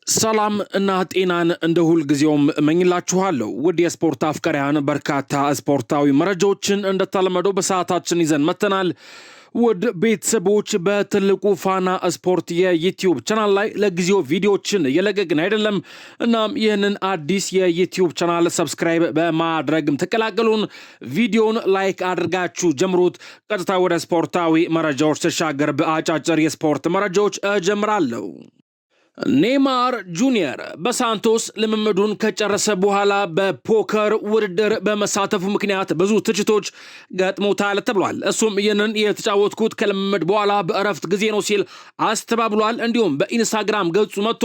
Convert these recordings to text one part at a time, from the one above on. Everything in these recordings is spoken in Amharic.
ሰላም እና ጤናን እንደ ሁል ጊዜውም እመኝላችኋለሁ። ውድ የስፖርት አፍቃሪያን በርካታ ስፖርታዊ መረጃዎችን እንደተለመደው በሰዓታችን ይዘን መጥተናል። ውድ ቤተሰቦች በትልቁ ፋና ስፖርት የዩቲዩብ ቻናል ላይ ለጊዜው ቪዲዮዎችን እየለቀቅን አይደለም። እናም ይህንን አዲስ የዩቲዩብ ቻናል ሰብስክራይብ በማድረግም ተቀላቀሉን። ቪዲዮን ላይክ አድርጋችሁ ጀምሩት። ቀጥታ ወደ ስፖርታዊ መረጃዎች ተሻገር። በአጫጭር የስፖርት መረጃዎች እጀምራለሁ። ኔይማር ጁኒየር በሳንቶስ ልምምዱን ከጨረሰ በኋላ በፖከር ውድድር በመሳተፉ ምክንያት ብዙ ትችቶች ገጥሞታል ተብሏል። እሱም ይህንን የተጫወትኩት ከልምምድ በኋላ በእረፍት ጊዜ ነው ሲል አስተባብሏል። እንዲሁም በኢንስታግራም ገጹ መጥቶ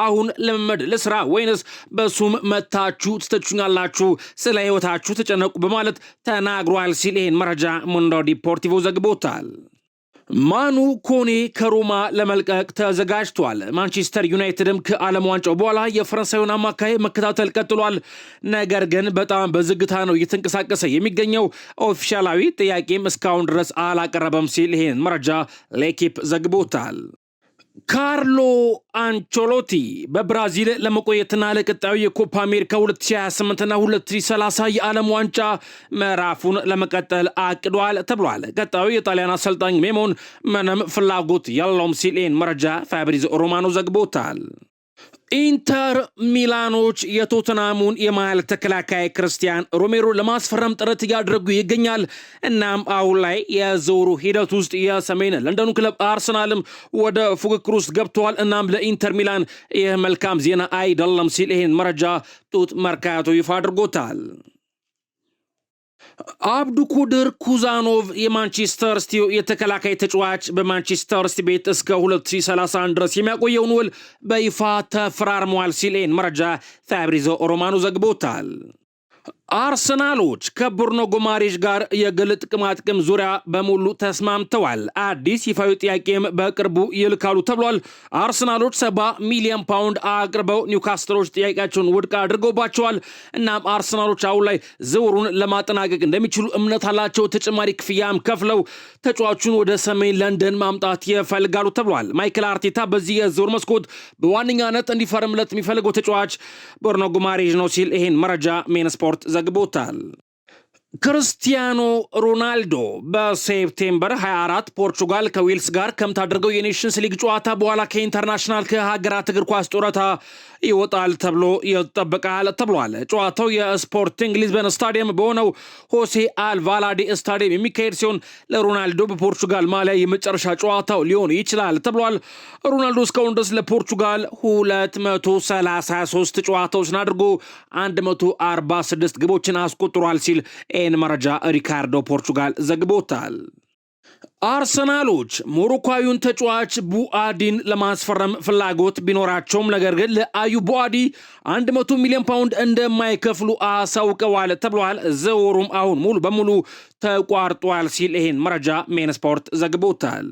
አሁን ልምምድ ልስራ ወይንስ በሱም መታችሁ ትተቹኛላችሁ፣ ስለ ህይወታችሁ ተጨነቁ በማለት ተናግሯል ሲል ይህን መረጃ ሙንዶ ዲፖርቲቮ ዘግቦታል። ማኑ ኮኔ ከሮማ ለመልቀቅ ተዘጋጅቷል። ማንቸስተር ዩናይትድም ከዓለም ዋንጫው በኋላ የፈረንሳዩን አማካይ መከታተል ቀጥሏል። ነገር ግን በጣም በዝግታ ነው እየተንቀሳቀሰ የሚገኘው። ኦፊሻላዊ ጥያቄም እስካሁን ድረስ አላቀረበም ሲል ይሄን መረጃ ሌኪፕ ዘግቦታል። ካርሎ አንቸሎቲ በብራዚል ለመቆየትና ለቀጣዩ የኮፓ አሜሪካ 2028ና 2030 የዓለም ዋንጫ ምዕራፉን ለመቀጠል አቅዷል ተብሏል። ቀጣዩ የጣሊያን አሰልጣኝ ሜሞን ምንም ፍላጎት የለውም ሲል ይህን መረጃ ፋብሪዞ ሮማኖ ዘግቦታል። ኢንተር ሚላኖች የቶተናሙን የመሃል ተከላካይ ክርስቲያን ሮሜሮ ለማስፈረም ጥረት እያደረጉ ይገኛል። እናም አሁን ላይ የዝውውሩ ሂደት ውስጥ የሰሜን ለንደኑ ክለብ አርሰናልም ወደ ፉክክር ውስጥ ገብተዋል። እናም ለኢንተር ሚላን ይህ መልካም ዜና አይደለም ሲል ይህን መረጃ ጡት መርካቶ ይፋ አድርጎታል። አብዱኩድር ኩዛኖቭ የማንቸስተር ሲቲ የተከላካይ ተጫዋች በማንቸስተር ሲቲ ቤት እስከ 2031 ድረስ የሚያቆየውን ውል በይፋ ተፈራርሟል ሲል መረጃ ፋብሪዞ ሮማኖ ዘግቦታል። አርሰናሎች ከብሩኖ ጉማሬሽ ጋር የግል ጥቅማጥቅም ዙሪያ በሙሉ ተስማምተዋል። አዲስ ይፋዊ ጥያቄም በቅርቡ ይልካሉ ተብሏል። አርሰናሎች 70 ሚሊዮን ፓውንድ አቅርበው ኒውካስትሎች ጥያቄያቸውን ውድቅ አድርገውባቸዋል። እናም አርሰናሎች አሁን ላይ ዝውውሩን ለማጠናቀቅ እንደሚችሉ እምነት አላቸው። ተጨማሪ ክፍያም ከፍለው ተጫዋቹን ወደ ሰሜን ለንደን ማምጣት ይፈልጋሉ ተብሏል። ማይክል አርቴታ በዚህ የዝውውር መስኮት በዋነኛነት እንዲፈርምለት የሚፈልገው ተጫዋች ብሩኖ ጉማሬሽ ነው ሲል ይሄን መረጃ ሜን ስፖርት ዘግቦታል። ክርስቲያኖ ሮናልዶ በሴፕቴምበር 24 ፖርቹጋል ከዌልስ ጋር ከምታደርገው የኔሽንስ ሊግ ጨዋታ በኋላ ከኢንተርናሽናል ከሀገራት እግር ኳስ ጡረታ ይወጣል ተብሎ ይጠበቃል ተብሏል። ጨዋታው የስፖርቲንግ ሊዝበን ስታዲየም በሆነው ሆሴ አልቫላዴ ስታዲየም የሚካሄድ ሲሆን ለሮናልዶ በፖርቹጋል ማሊያ የመጨረሻ ጨዋታው ሊሆን ይችላል ተብሏል። ሮናልዶ እስካሁን ድረስ ለፖርቹጋል 233 ጨዋታዎችን አድርጎ 146 ግቦችን አስቆጥሯል ሲል ይህን መረጃ ሪካርዶ ፖርቹጋል ዘግቦታል። አርሰናሎች ሞሮኳዊውን ተጫዋች ቡአዲን ለማስፈረም ፍላጎት ቢኖራቸውም ነገር ግን ለአዩ ቡአዲ 100 ሚሊዮን ፓውንድ እንደማይከፍሉ አሳውቀዋል ተብሏል። ዝውውሩም አሁን ሙሉ በሙሉ ተቋርጧል ሲል ይህን መረጃ ሜን ስፖርት ዘግቦታል።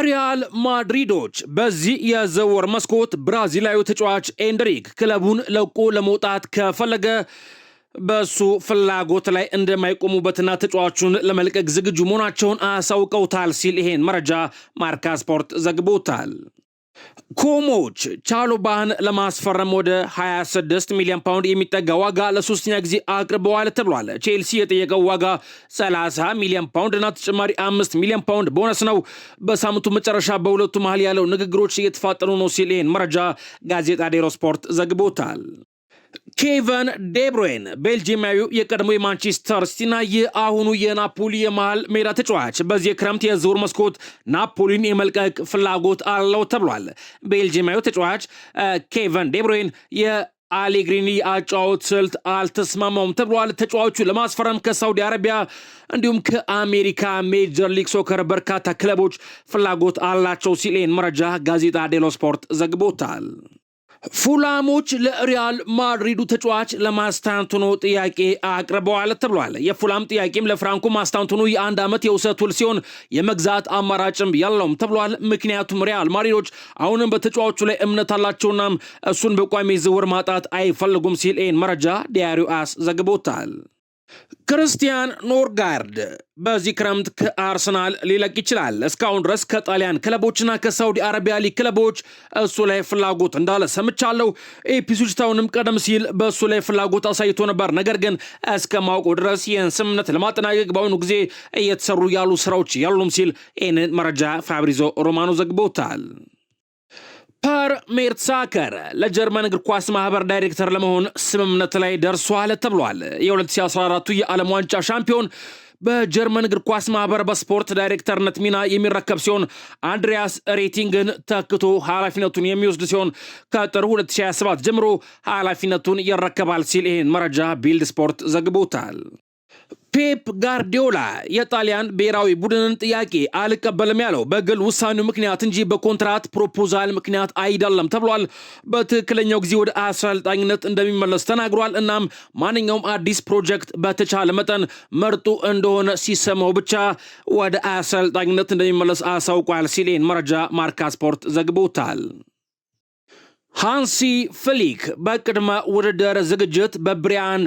ሪያል ማድሪዶች በዚህ የዝውውር መስኮት ብራዚላዊ ተጫዋች ኤንድሪክ ክለቡን ለቆ ለመውጣት ከፈለገ በሱ ፍላጎት ላይ እንደማይቆሙበትና ተጫዋቹን ለመልቀቅ ዝግጁ መሆናቸውን አሳውቀውታል ሲል ይሄን መረጃ ማርካ ስፖርት ዘግቦታል። ኮሞች ቻሎባህን ለማስፈረም ወደ 26 ሚሊዮን ፓውንድ የሚጠጋ ዋጋ ለሶስተኛ ጊዜ አቅርበዋል ተብሏል። ቼልሲ የጠየቀው ዋጋ 30 ሚሊዮን ፓውንድ እና ተጨማሪ 5 ሚሊዮን ፓውንድ ቦነስ ነው። በሳምንቱ መጨረሻ በሁለቱ መሃል ያለው ንግግሮች እየተፋጠኑ ነው ሲል ይህን መረጃ ጋዜጣ ዴሎ ስፖርት ዘግቦታል። ኬቨን ዴብሮይን ቤልጂየማዊው የቀድሞ የማንቸስተር ሲቲና የአሁኑ የናፖሊ የመሃል ሜዳ ተጫዋች በዚህ ክረምት የዝውውር መስኮት ናፖሊን የመልቀቅ ፍላጎት አለው ተብሏል። ቤልጂየማዊው ተጫዋች ኬቨን ዴብሮይን የአሌግሪኒ አጫወት ስልት አልተስማማውም ተብሏል። ተጫዋቹ ለማስፈረም ከሳውዲ አረቢያ እንዲሁም ከአሜሪካ ሜጀር ሊግ ሶከር በርካታ ክለቦች ፍላጎት አላቸው ሲል መረጃ ጋዜጣ ዴሎ ስፖርት ዘግቦታል። ፉላሞች ለሪያል ማድሪዱ ተጫዋች ለማስታንቱኖ ጥያቄ አቅርበዋል ተብሏል። የፉላም ጥያቄም ለፍራንኮ ማስታንቱኖ የ1 ዓመት የውሰት ውል ሲሆን የመግዛት አማራጭም ያለውም ተብሏል። ምክንያቱም ሪያል ማድሪዶች አሁንም በተጫዋቹ ላይ እምነት አላቸውና እሱን በቋሚ ዝውውር ማጣት አይፈልጉም ሲል መረጃ ዲያሪዮ አስ ዘግቦታል። ክርስቲያን ኖርጋርድ በዚህ ክረምት ከአርሰናል ሊለቅ ይችላል። እስካሁን ድረስ ከጣሊያን ክለቦችና ከሳውዲ አረቢያ ሊግ ክለቦች እሱ ላይ ፍላጎት እንዳለ ሰምቻለሁ። ኢፕስዊች ታውንም ቀደም ሲል በእሱ ላይ ፍላጎት አሳይቶ ነበር። ነገር ግን እስከ ማውቀው ድረስ ይህን ስምምነት ለማጠናቀቅ በአሁኑ ጊዜ እየተሰሩ ያሉ ስራዎች ያሉም ሲል ይህንን መረጃ ፋብሪዞ ሮማኖ ዘግቦታል። ፐር ሜርትሳከር ለጀርመን እግር ኳስ ማህበር ዳይሬክተር ለመሆን ስምምነት ላይ ደርሷል ተብሏል። የ2014 የዓለም ዋንጫ ሻምፒዮን በጀርመን እግር ኳስ ማህበር በስፖርት ዳይሬክተርነት ሚና የሚረከብ ሲሆን አንድሪያስ ሬቲንግን ተክቶ ኃላፊነቱን የሚወስድ ሲሆን ከጥር 2027 ጀምሮ ኃላፊነቱን ይረከባል ሲል ይህን መረጃ ቢልድ ስፖርት ዘግቦታል። ፔፕ ጋርዲዮላ የጣሊያን ብሔራዊ ቡድንን ጥያቄ አልቀበልም ያለው በግል ውሳኔው ምክንያት እንጂ በኮንትራት ፕሮፖዛል ምክንያት አይደለም ተብሏል። በትክክለኛው ጊዜ ወደ አሰልጣኝነት እንደሚመለስ ተናግሯል። እናም ማንኛውም አዲስ ፕሮጀክት በተቻለ መጠን መርጦ እንደሆነ ሲሰማው ብቻ ወደ አሰልጣኝነት እንደሚመለስ አሳውቋል ሲል መረጃ ማርካ ስፖርት ዘግቦታል። ሃንሲ ፍሊክ በቅድመ ውድድር ዝግጅት በብሪያን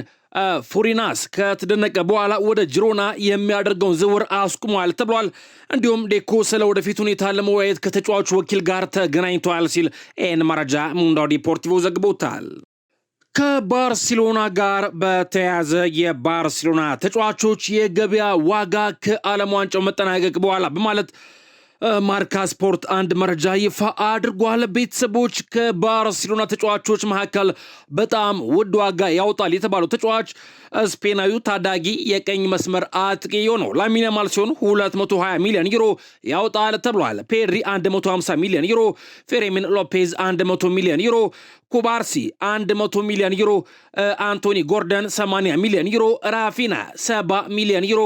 ፉሪናስ ከተደነቀ በኋላ ወደ ጅሮና የሚያደርገውን ዝውውር አስቁሟል ተብሏል። እንዲሁም ዴኮ ስለ ወደፊት ሁኔታ ለመወያየት ከተጫዋቹ ወኪል ጋር ተገናኝተዋል ሲል ይህን መረጃ ሙንዶ ዲፖርቲቮ ዘግቦታል። ከባርሴሎና ጋር በተያያዘ የባርሴሎና ተጫዋቾች የገበያ ዋጋ ከዓለም ዋንጫው መጠናቀቅ በኋላ በማለት ማርካ ስፖርት አንድ መረጃ ይፋ አድርጓል። ቤተሰቦች ከባርሴሎና ተጫዋቾች መካከል በጣም ውድ ዋጋ ያወጣል የተባለው ተጫዋች ስፔናዊው ታዳጊ የቀኝ መስመር አጥቂ ነው ላሚን ያማል ሲሆን 220 ሚሊዮን ዩሮ ያወጣል ተብሏል። ፔድሪ 150 ሚሊዮን ዩሮ፣ ፌሬሚን ሎፔዝ 100 ሚሊዮን ዩሮ፣ ኩባርሲ 100 ሚሊዮን ዩሮ፣ አንቶኒ ጎርደን 80 ሚሊዮን ዩሮ፣ ራፊና 70 ሚሊዮን ዩሮ፣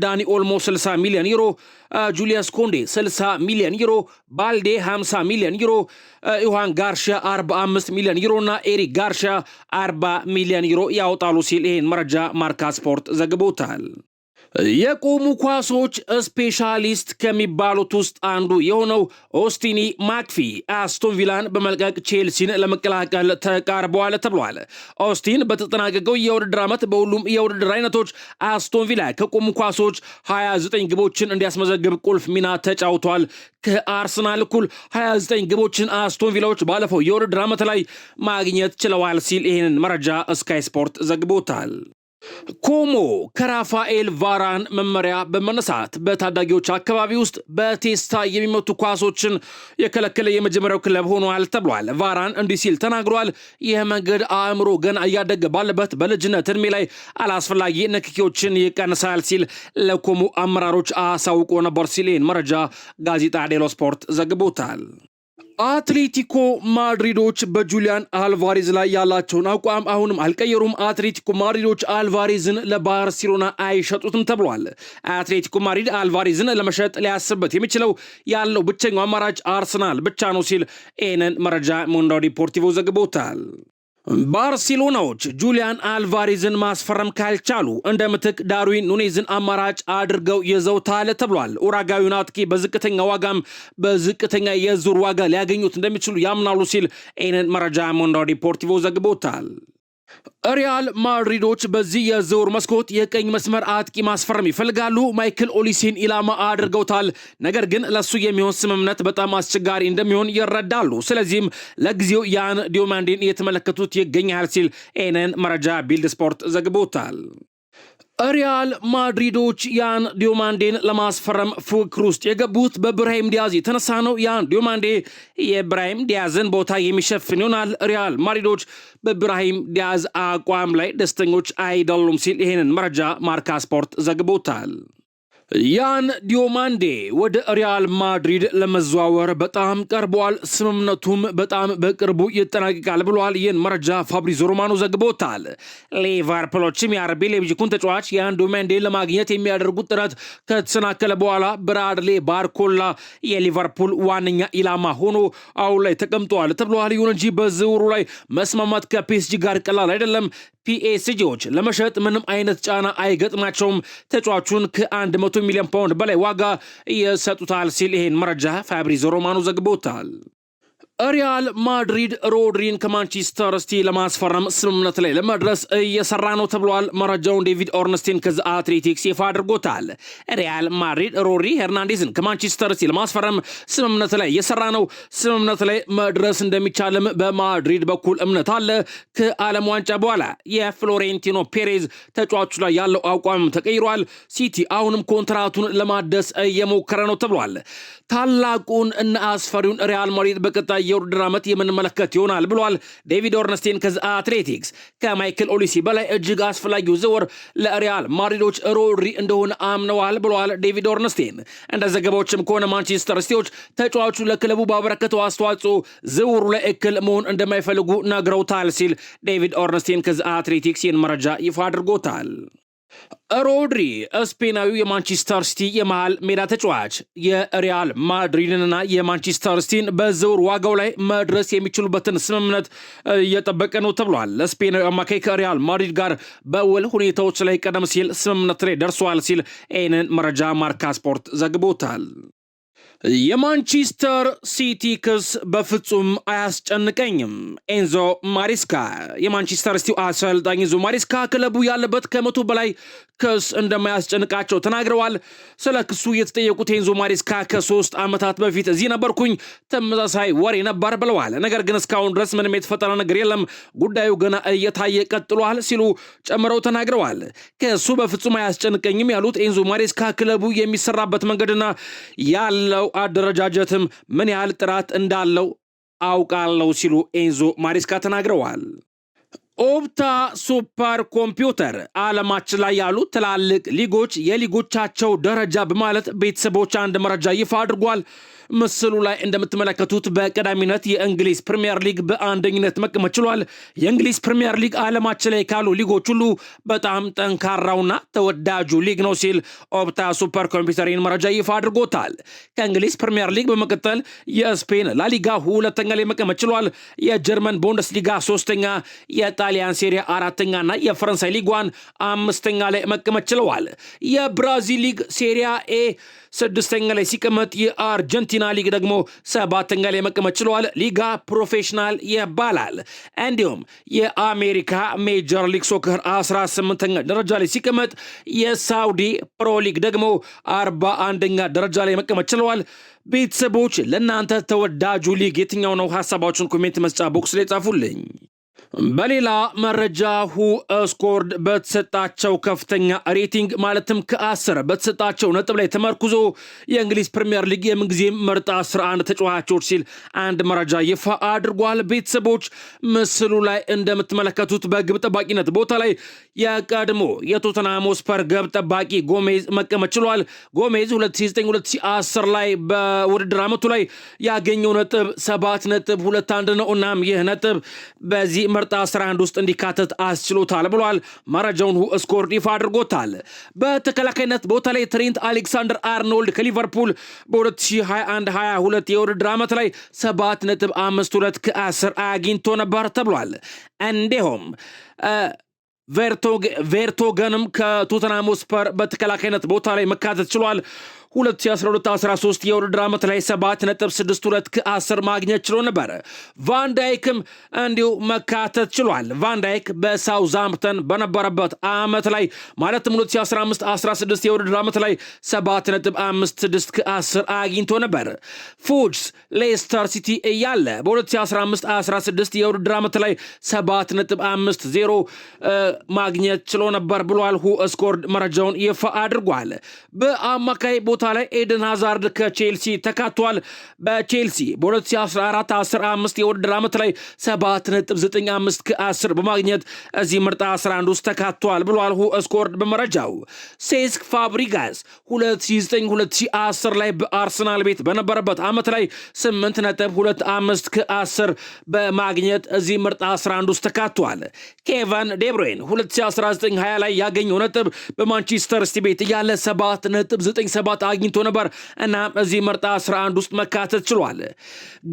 ዳኒ ኦልሞ 60 ሚሊዮን ዩሮ፣ ጁሊያስ ኮንዴ 60 ሚሊዮን ዩሮ፣ ባልዴ 50 ሚሊዮን ዩሮ፣ ዮሃን ጋርሻ 45 ሚሊዮን ዩሮ እና ኤሪክ ጋርሻ 40 ሚሊዮን ዩሮ ያወጣሉ ሲል ይህን መረጃ ማርካ ስፖርት ዘግቦታል። የቆሙ ኳሶች ስፔሻሊስት ከሚባሉት ውስጥ አንዱ የሆነው ኦስቲኒ ማክፊ አስቶን ቪላን በመልቀቅ ቼልሲን ለመቀላቀል ተቃርበዋል ተብሏል። ኦስቲን በተጠናቀቀው የውድድር ዓመት በሁሉም የውድድር አይነቶች አስቶን ቪላ ከቆሙ ኳሶች 29 ግቦችን እንዲያስመዘግብ ቁልፍ ሚና ተጫውቷል። ከአርሰናል እኩል 29 ግቦችን አስቶን ቪላዎች ባለፈው የውድድር ዓመት ላይ ማግኘት ችለዋል ሲል ይህንን መረጃ ስካይ ስፖርት ዘግቦታል። ኮሞ ከራፋኤል ቫራን መመሪያ በመነሳት በታዳጊዎች አካባቢ ውስጥ በቴስታ የሚመቱ ኳሶችን የከለከለ የመጀመሪያው ክለብ ሆኗል ተብሏል። ቫራን እንዲህ ሲል ተናግሯል። ይህ መንገድ አእምሮ ገና እያደገ ባለበት በልጅነት እድሜ ላይ አላስፈላጊ ንክኪዎችን ይቀንሳል ሲል ለኮሞ አመራሮች አሳውቆ ነበር ሲል መረጃ ጋዜጣ ዴሎ ስፖርት ዘግቦታል። አትሌቲኮ ማድሪዶች በጁሊያን አልቫሬዝ ላይ ያላቸውን አቋም አሁንም አልቀየሩም። አትሌቲኮ ማድሪዶች አልቫሬዝን ለባርሴሎና አይሸጡትም ተብሏል። አትሌቲኮ ማድሪድ አልቫሬዝን ለመሸጥ ሊያስብበት የሚችለው ያለው ብቸኛው አማራጭ አርሰናል ብቻ ነው ሲል ይህንን መረጃ ሙንዶ ዲፖርቲቮ ዘግቦታል። ባርሴሎናዎች ጁሊያን አልቫሬዝን ማስፈረም ካልቻሉ እንደ ምትክ ዳርዊን ኑኔዝን አማራጭ አድርገው ይዘውታል ተብሏል። ኡራጋዊውን አጥቂ በዝቅተኛ ዋጋም በዝቅተኛ የዝውውር ዋጋ ሊያገኙት እንደሚችሉ ያምናሉ ሲል ይህንን መረጃ ሙንዶ ዲፖርቲቮ ዘግቦታል። ሪያል ማድሪዶች በዚህ የዝውውር መስኮት የቀኝ መስመር አጥቂ ማስፈረም ይፈልጋሉ። ማይክል ኦሊሴን ኢላማ አድርገውታል። ነገር ግን ለሱ የሚሆን ስምምነት በጣም አስቸጋሪ እንደሚሆን ይረዳሉ። ስለዚህም ለጊዜው ያን ዲዮማንዴን እየተመለከቱት ይገኛል ሲል ይህንን መረጃ ቢልድ ስፖርት ዘግቦታል። ሪያል ማድሪዶች ያን ዲዮማንዴን ለማስፈረም ፉክክር ውስጥ የገቡት በብራሂም ዲያዝ የተነሳ ነው። ያን ዲዮማንዴ የብራሂም ዲያዝን ቦታ የሚሸፍን ይሆናል። ሪያል ማድሪዶች በብራሂም ዲያዝ አቋም ላይ ደስተኞች አይደሉም ሲል ይህንን መረጃ ማርካ ስፖርት ዘግቦታል። ያን ዲዮማንዴ ወደ ሪያል ማድሪድ ለመዘዋወር በጣም ቀርቧል። ስምምነቱም በጣም በቅርቡ ይጠናቀቃል ብሏል። ይህን መረጃ ፋብሪዞ ሮማኖ ዘግቦታል። ሊቨርፑሎችም የአርቢ ሌይፕዚጉን ተጫዋች ያን ዲዮማንዴ ለማግኘት የሚያደርጉት ጥረት ከተሰናከለ በኋላ ብራድሌ ባርኮላ የሊቨርፑል ዋነኛ ኢላማ ሆኖ አሁን ላይ ተቀምጠዋል ተብሏል። ይሁን እንጂ በዝውውሩ ላይ መስማማት ከፒኤስጂ ጋር ቀላል አይደለም። ፒኤስጂዎች ለመሸጥ ምንም አይነት ጫና አይገጥማቸውም። ተጫዋቹን ከ100 ሚሊዮን ፓውንድ በላይ ዋጋ ይሰጡታል ሲል ይሄን መረጃ ፋብሪዞ ሮማኖ ዘግቦታል። ሪያል ማድሪድ ሮድሪን ከማንቸስተር ሲቲ ለማስፈረም ስምምነት ላይ ለመድረስ እየሰራ ነው ተብሏል። መረጃውን ዴቪድ ኦርንስቲን ከዚ አትሌቲክስ ይፋ አድርጎታል። ሪያል ማድሪድ ሮድሪ ሄርናንዴዝን ከማንቸስተር ሲቲ ለማስፈረም ስምምነት ላይ እየሰራ ነው። ስምምነት ላይ መድረስ እንደሚቻልም በማድሪድ በኩል እምነት አለ። ከዓለም ዋንጫ በኋላ የፍሎሬንቲኖ ፔሬዝ ተጫዋቹ ላይ ያለው አቋም ተቀይሯል። ሲቲ አሁንም ኮንትራቱን ለማደስ እየሞከረ ነው ተብሏል። ታላቁን እና አስፈሪውን ሪያል ማድሪድ በቀጣይ የውድድር ዓመት የምንመለከት ይሆናል ብሏል ዴቪድ ኦርንስቲን ከዚ አትሌቲክስ። ከማይክል ኦሊሲ በላይ እጅግ አስፈላጊው ዝውውር ለሪያል ማድሪዶች ሮድሪ እንደሆነ አምነዋል ብሏል ዴቪድ ኦርንስቲን። እንደ ዘገባዎችም ከሆነ ማንቸስተር ሲቲዎች ተጫዋቹ ለክለቡ ባበረከተው አስተዋጽኦ ዝውውሩ ላይ እክል መሆን እንደማይፈልጉ ነግረውታል ሲል ዴቪድ ኦርንስቲን ከዚ አትሌቲክስ ይህን መረጃ ይፋ አድርጎታል። ሮድሪ ስፔናዊው የማንቸስተር ሲቲ የመሃል ሜዳ ተጫዋች የሪያል ማድሪድንና የማንቸስተር ሲቲን በዝውውር ዋጋው ላይ መድረስ የሚችሉበትን ስምምነት እየጠበቀ ነው ተብሏል። ለስፔናዊ አማካይ ከሪያል ማድሪድ ጋር በውል ሁኔታዎች ላይ ቀደም ሲል ስምምነት ላይ ደርሷል ሲል ይህንን መረጃ ማርካ ስፖርት ዘግቦታል። የማንቸስተር ሲቲ ክስ በፍጹም አያስጨንቀኝም። ኤንዞ ማሪስካ የማንቸስተር ሲቲ አሰልጣኝ ኤንዞ ማሪስካ ክለቡ ያለበት ከመቶ በላይ ክስ እንደማያስጨንቃቸው ተናግረዋል። ስለ ክሱ የተጠየቁት ኤንዞ ማሪስካ ከ3 ዓመታት በፊት እዚህ ነበርኩኝ፣ ተመሳሳይ ወሬ ነበር ብለዋል። ነገር ግን እስካሁን ድረስ ምንም የተፈጠረ ነገር የለም፣ ጉዳዩ ገና እየታየ ቀጥሏል ሲሉ ጨምረው ተናግረዋል። ከሱ በፍጹም አያስጨንቀኝም ያሉት ኤንዞ ማሪስካ ክለቡ የሚሰራበት መንገድና ያለው አደረጃጀትም ምን ያህል ጥራት እንዳለው አውቃለሁ ሲሉ ኤንዞ ማሪስካ ተናግረዋል። ኦፕታ ሱፐር ኮምፒውተር ዓለማችን ላይ ያሉ ትላልቅ ሊጎች የሊጎቻቸው ደረጃ በማለት ቤተሰቦች አንድ መረጃ ይፋ አድርጓል። ምስሉ ላይ እንደምትመለከቱት በቀዳሚነት የእንግሊዝ ፕሪሚየር ሊግ በአንደኝነት መቀመጥ ችሏል። የእንግሊዝ ፕሪሚየር ሊግ ዓለማችን ላይ ካሉ ሊጎች ሁሉ በጣም ጠንካራውና ተወዳጁ ሊግ ነው ሲል ኦፕታ ሱፐር ኮምፒውተርን መረጃ ይፋ አድርጎታል። ከእንግሊዝ ፕሪሚየር ሊግ በመቀጠል የስፔን ላሊጋ ሁለተኛ ላይ መቀመጥ ችሏል። የጀርመን ቡንደስሊጋ ሶስተኛ፣ የጣሊያን ሴሪያ አራተኛና የፈረንሳይ ሊግ 5ኛ ላይ መቀመጥ ችለዋል። የብራዚል ሊግ ሴሪያ ኤ 6ኛ ላይ ሲቀመጥ የአርጀንቲና ሊግ ደግሞ 7ኛ ላይ መቀመጥ ችለዋል። ሊጋ ፕሮፌሽናል ይባላል። እንዲሁም የአሜሪካ ሜጀር ሊግ ሶከር 18ኛ ደረጃ ላይ ሲቀመጥ የሳውዲ ፕሮ ሊግ ደግሞ 41ኛ ደረጃ ላይ መቀመጥ ችለዋል። ቤተሰቦች ለእናንተ ተወዳጁ ሊግ የትኛው ነው? ሀሳባችሁን ኮሜንት መስጫ ቦክስ ላይ ጻፉልኝ። በሌላ መረጃ ሁ ስኮርድ በተሰጣቸው ከፍተኛ ሬቲንግ ማለትም ከ10 በተሰጣቸው ነጥብ ላይ ተመርኩዞ የእንግሊዝ ፕሪሚየር ሊግ የምንጊዜ ምርጥ 11 ተጫዋቾች ሲል አንድ መረጃ ይፋ አድርጓል። ቤተሰቦች ምስሉ ላይ እንደምትመለከቱት በግብ ጠባቂነት ቦታ ላይ የቀድሞ የቶተንሃም ስፐር ግብ ጠባቂ ጎሜዝ መቀመጥ ችሏል። ጎሜዝ 2009-2010 ላይ በውድድር ዓመቱ ላይ ያገኘው ነጥብ 7.21 ነው። እናም ይህ ነጥብ በዚህ ምርጥ 11 ውስጥ እንዲካተት አስችሎታል ብሏል። መረጃውን ሁ ስኮርድ ይፋ አድርጎታል። በተከላካይነት ቦታ ላይ ትሬንት አሌክሳንደር አርኖልድ ከሊቨርፑል በ2021-22 የውድድር ዓመት ላይ 7.52 ከ10 አግኝቶ ነበር ተብሏል። እንዲሁም ቬርቶገንም ከቶተንሃም ስፐር በተከላካይነት ቦታ ላይ መካተት ችሏል። 2012-13 የውድድር ዓመት ላይ 7.62 ከ10 ማግኘት ችሎ ነበር። ቫንዳይክም እንዲሁ መካተት ችሏል። ቫንዳይክ በሳውዛምፕተን በነበረበት ዓመት ላይ ማለትም 2015-16 የውድድር ዓመት ላይ 7.56 ከ10 አግኝቶ ነበር። ፉጅስ ሌስተር ሲቲ እያለ በ2015-16 የውድድር ዓመት ላይ 7.50 ማግኘት ችሎ ነበር ብሏል። ሁ ስኮርድ መረጃውን ይፋ አድርጓል። በአማካይ ቦታ ላይ ኤደን ሃዛርድ ከቼልሲ ተካቷል። በቼልሲ በ2014-15 የውድድር ዓመት ላይ 7.95 ከ10 በማግኘት እዚህ ምርጥ 11 ውስጥ ተካቷል ብሏል ሁ ስኮርድ በመረጃው። ሴስክ ፋብሪጋስ 2009-2010 ላይ በአርሰናል ቤት በነበረበት ዓመት ላይ 8.25 ከ10 በማግኘት እዚህ ምርጥ 11 ውስጥ ተካቷል። ኬቨን ዴብሮይን 2019-20 ላይ ያገኘው ነጥብ በማንቸስተር ሲቲ ቤት እያለ 7.97 አግኝቶ ነበር እና እዚህ ምርጥ 11 ውስጥ መካተት ችሏል።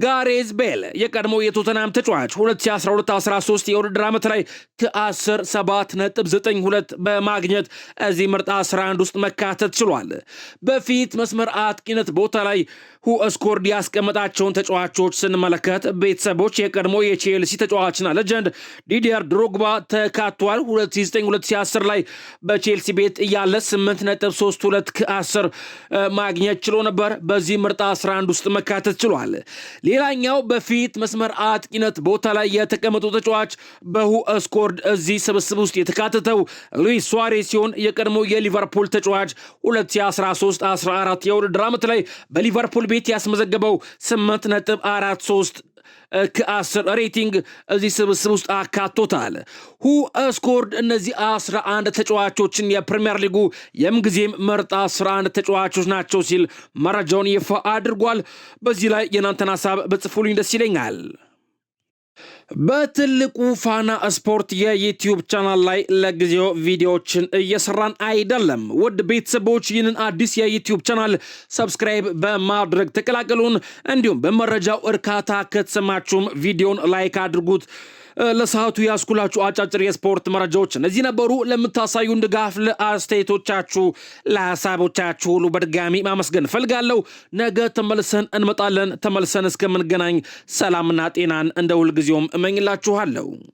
ጋሬዝ ቤል የቀድሞ የቶተናም ተጫዋች 2012-13 የውድድር ዓመት ላይ ከ10 7.92 በማግኘት እዚህ ምርጥ 11 ውስጥ መካተት ችሏል። በፊት መስመር አጥቂነት ቦታ ላይ ሁ ስኮርድ ያስቀመጣቸውን ተጫዋቾች ስንመለከት ቤተሰቦች የቀድሞ የቼልሲ ተጫዋችና ሌጀንድ ዲዲየር ድሮግባ ተካቷል። 2009-2010 ላይ በቼልሲ ቤት እያለ 8.32 ከ10 ማግኘት ችሎ ነበር። በዚህ ምርጥ 11 ውስጥ መካተት ችሏል። ሌላኛው በፊት መስመር አጥቂነት ቦታ ላይ የተቀመጡ ተጫዋች በሁ ስኮርድ እዚህ ስብስብ ውስጥ የተካተተው ሉዊስ ሱዋሬዝ ሲሆን የቀድሞ የሊቨርፑል ተጫዋች 2013-14 የውድድር ዓመት ላይ በሊቨርፑል ቤት ያስመዘገበው 8.43 ከ10 ሬቲንግ እዚህ ስብስብ ውስጥ አካቶታል። ሁ ስኮርድ እነዚህ 11 ተጫዋቾችን የፕሪሚየር ሊጉ የምንጊዜም ምርጥ 11 ተጫዋቾች ናቸው ሲል መረጃውን ይፋ አድርጓል። በዚህ ላይ የናንተን ሀሳብ በጽፉልኝ ደስ ይለኛል። በትልቁ ፋና ስፖርት የዩቲዩብ ቻናል ላይ ለጊዜው ቪዲዮዎችን እየሰራን አይደለም። ውድ ቤተሰቦች ይህንን አዲስ የዩቲዩብ ቻናል ሰብስክራይብ በማድረግ ተቀላቀሉን። እንዲሁም በመረጃው እርካታ ከተሰማችሁም ቪዲዮን ላይክ አድርጉት። ለሰዓቱ ያስኩላችሁ አጫጭር የስፖርት መረጃዎች እነዚህ ነበሩ። ለምታሳዩን ድጋፍ፣ ለአስተያየቶቻችሁ፣ ለሐሳቦቻችሁ ሁሉ በድጋሚ ማመስገን ፈልጋለሁ። ነገ ተመልሰን እንመጣለን። ተመልሰን እስከምንገናኝ ሰላምና ጤናን እንደ ሁልጊዜውም እመኝላችኋለሁ።